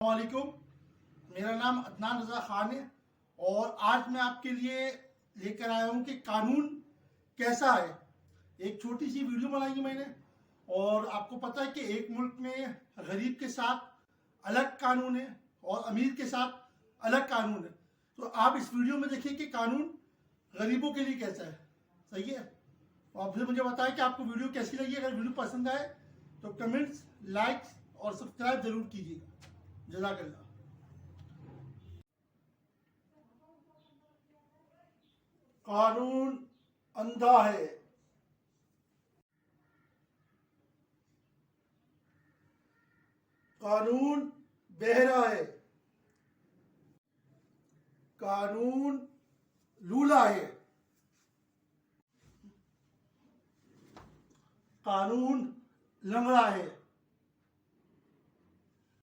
वालेकुम, मेरा नाम अदनान रज़ा ख़ान है और आज मैं आपके लिए लेकर आया हूँ कि कानून कैसा है। एक छोटी सी वीडियो बनाई है मैंने और आपको पता है कि एक मुल्क में गरीब के साथ अलग कानून है और अमीर के साथ अलग कानून है। तो आप इस वीडियो में देखिए कि कानून गरीबों के लिए कैसा है। सही है। और फिर मुझे बताएं कि आपको वीडियो कैसी लगी। अगर वीडियो पसंद आए तो कमेंट्स, लाइक्स और सब्सक्राइब जरूर कीजिएगा। जज़ाकल्लाह। कानून अंधा है। कानून बहरा है। कानून लूला है। कानून लंगड़ा है।